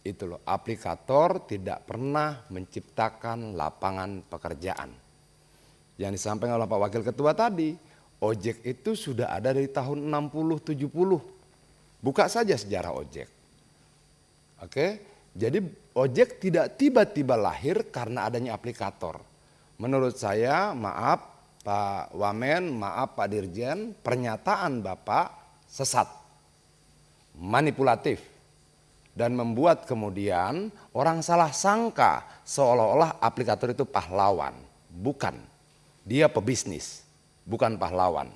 Itu loh, aplikator tidak pernah menciptakan lapangan pekerjaan. Yang disampaikan oleh Pak Wakil Ketua tadi, ojek itu sudah ada dari tahun 60-70. Buka saja sejarah ojek. Oke, jadi ojek tidak tiba-tiba lahir karena adanya aplikator. Menurut saya, maaf Pak Wamen, maaf Pak Dirjen, pernyataan Bapak sesat, manipulatif, dan membuat kemudian orang salah sangka seolah-olah aplikator itu pahlawan. Bukan, dia pebisnis, bukan pahlawan.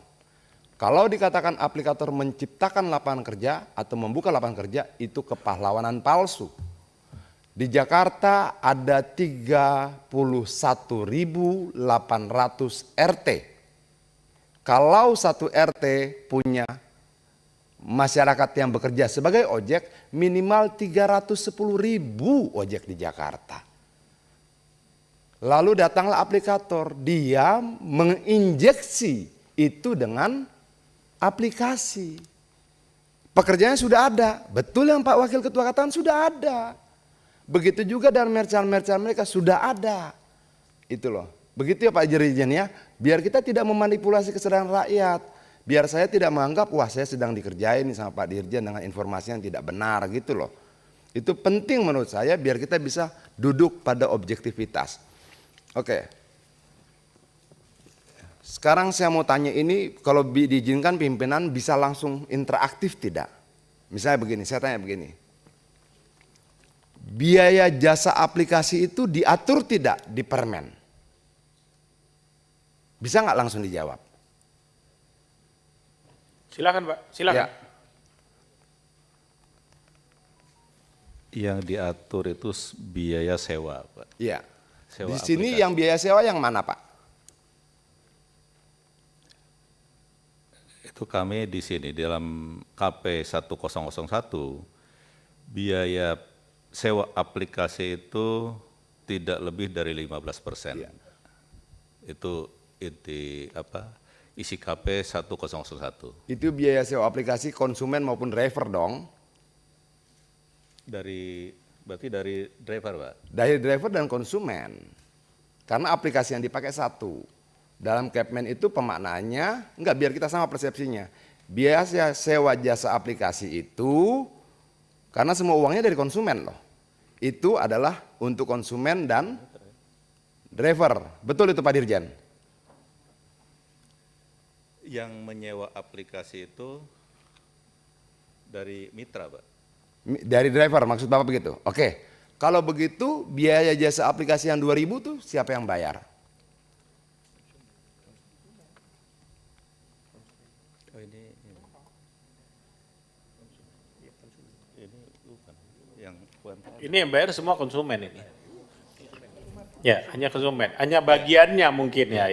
Kalau dikatakan aplikator menciptakan lapangan kerja atau membuka lapangan kerja, itu kepahlawanan palsu. Di Jakarta ada 31.800 RT. Kalau satu RT punya masyarakat yang bekerja sebagai ojek, minimal 310.000 ojek di Jakarta. Lalu datanglah aplikator, dia menginjeksi itu dengan aplikasi. Pekerjaannya sudah ada, betul yang Pak Wakil Ketua katakan sudah ada. Begitu juga dan merchant-merchant mereka sudah ada. Itu loh. Begitu ya Pak Dirjen ya, biar kita tidak memanipulasi kesadaran rakyat. Biar saya tidak menganggap, wah saya sedang dikerjain sama Pak Dirjen dengan informasi yang tidak benar gitu loh. Itu penting menurut saya biar kita bisa duduk pada objektivitas. Oke. Sekarang saya mau tanya ini, kalau diizinkan pimpinan bisa langsung interaktif tidak? Misalnya begini, saya tanya begini. Biaya jasa aplikasi itu diatur tidak di Permen? Bisa nggak langsung dijawab? Silakan Pak, silakan. Ya. Yang diatur itu biaya sewa, Pak. Iya. Sewa Di sini aplikasi. yang biaya sewa yang mana Pak? Itu kami di sini dalam KP 1001 biaya sewa aplikasi itu tidak lebih dari 15%. Iya. Itu isi KP 1001. Itu biaya sewa aplikasi konsumen maupun driver dong. Berarti dari driver, Pak? Dari driver dan konsumen. Karena aplikasi yang dipakai satu. Dalam Kepmen itu pemaknaannya, enggak, biar kita sama persepsinya. Biaya sewa jasa aplikasi itu, karena semua uangnya dari konsumen loh. Itu adalah untuk konsumen dan driver. Betul itu Pak Dirjen? Yang menyewa aplikasi itu dari mitra, Pak? Dari driver, maksud Bapak begitu? Oke, kalau begitu biaya jasa aplikasi yang 2.000 tuh siapa yang bayar? Oh, ini bukan yang Ini yang bayar semua konsumen ini. Ya, hanya konsumen, hanya bagiannya mungkin ya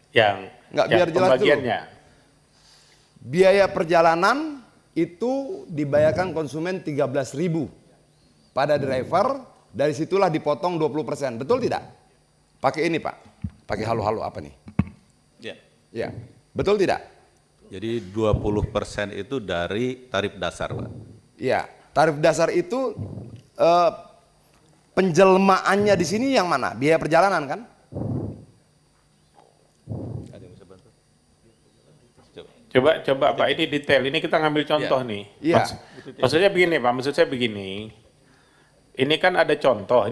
yang Nggak, biar jelas dulu. pembagiannya. Biaya perjalanan itu dibayarkan konsumen 13.000 pada driver, dari situlah dipotong 20%. Betul tidak? Pakai ini Pak, pakai halo-halo apa nih? Ya. Ya, betul tidak? Jadi 20% itu dari tarif dasar, Pak? Ya, tarif dasar itu penjelmaannya di sini yang mana? Biaya perjalanan kan? Ada yang bisa bantu? Coba Pak, ini detail. Ini kita ngambil contoh nih. Iya. Maksudnya begini Pak, maksud saya begini. Ini kan ada contoh.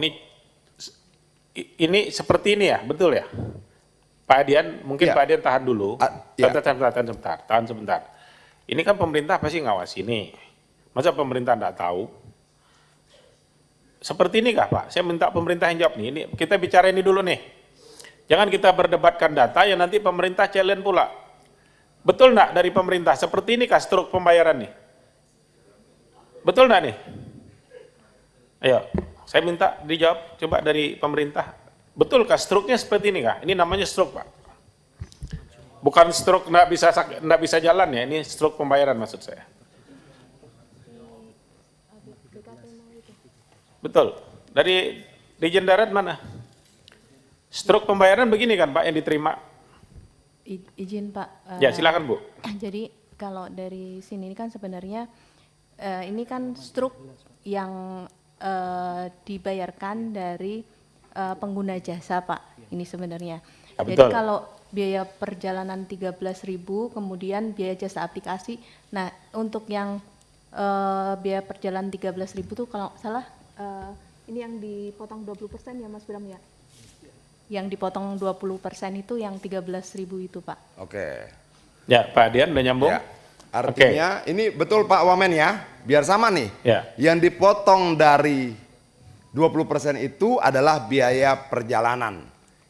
Ini seperti ini ya, betul ya? Pak Adian, mungkin Iya. Pak Adian tahan dulu. Iya. Tahan sebentar. Ini kan pemerintah pasti ngawasi ini. Masa pemerintah enggak tahu? Seperti ini kah Pak? Saya minta pemerintah yang jawab nih. Ini kita bicara ini dulu nih. Jangan kita berdebatkan data yang nanti pemerintah challenge pula. Betul enggak dari pemerintah? Seperti ini kah struk pembayaran nih? Betul enggak nih? Ayo, saya minta dijawab coba dari pemerintah. Betul kah struknya seperti ini kah? Ini namanya struk Pak. Bukan struk enggak bisa jalan ya, ini struk pembayaran maksud saya. Betul. Dari Dirjen Darat mana? Struk pembayaran begini kan Pak yang diterima? Izin Pak. Ya silakan Bu. Jadi kalau dari sini kan sebenarnya ini kan struk yang dibayarkan dari pengguna jasa, Pak. Ini sebenarnya. Ya, Jadi betul. kalau biaya perjalanan 13.000, kemudian biaya jasa aplikasi. Nah, untuk yang biaya perjalanan 13.000 tuh kalau nggak salah ini yang dipotong 20% ya Mas Bram ya? Yang dipotong 20% itu yang 13.000 itu, Pak. Oke. Ya, Pak Dian udah nyambung? Ya. Artinya ini betul Pak Wamen ya, biar sama nih. Ya. Yang dipotong dari 20% itu adalah biaya perjalanan.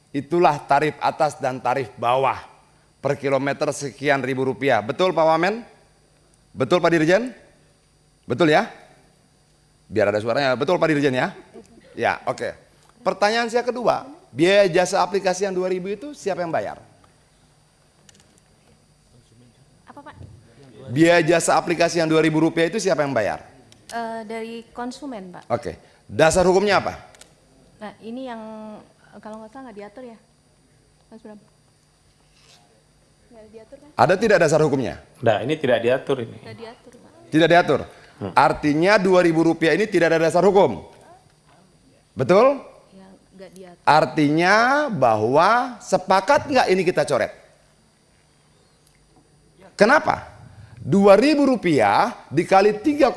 Itulah tarif atas dan tarif bawah per kilometer sekian ribu rupiah. Betul Pak Wamen? Betul Pak Dirjen? Betul ya? Biar ada suaranya. Betul Pak Dirjen ya? Ya, oke. Pertanyaan saya kedua, biaya jasa aplikasi yang 2.000 itu siapa yang bayar? Apa, Pak? Biaya jasa aplikasi yang 2.000 rupiah itu siapa yang bayar? Dari konsumen, Pak. Oke. Dasar hukumnya apa? Nah, ini yang kalau nggak salah nggak diatur ya, Mas Bram? Nggak diatur kan? Ada tidak dasar hukumnya? Nah, ini tidak diatur ini. Nggak diatur, Pak. Tidak diatur. Artinya 2.000 rupiah ini tidak ada dasar hukum. Betul? Ya, nggak diatur. Artinya bahwa sepakat nggak ini kita coret? Kenapa? 2.000 rupiah dikali 3,1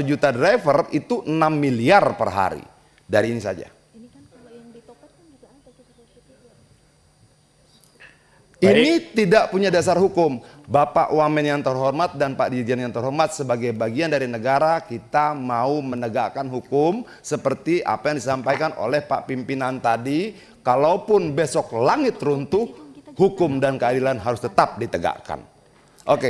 juta driver itu 6 miliar per hari. Dari ini saja. Ini kan kalau yang di Topet kan juga ada Ini tidak punya dasar hukum. Bapak Wamen yang terhormat dan Pak Dirjen yang terhormat, sebagai bagian dari negara kita mau menegakkan hukum seperti apa yang disampaikan oleh Pak Pimpinan tadi. Kalaupun besok langit runtuh, hukum dan keadilan harus tetap ditegakkan. Oke.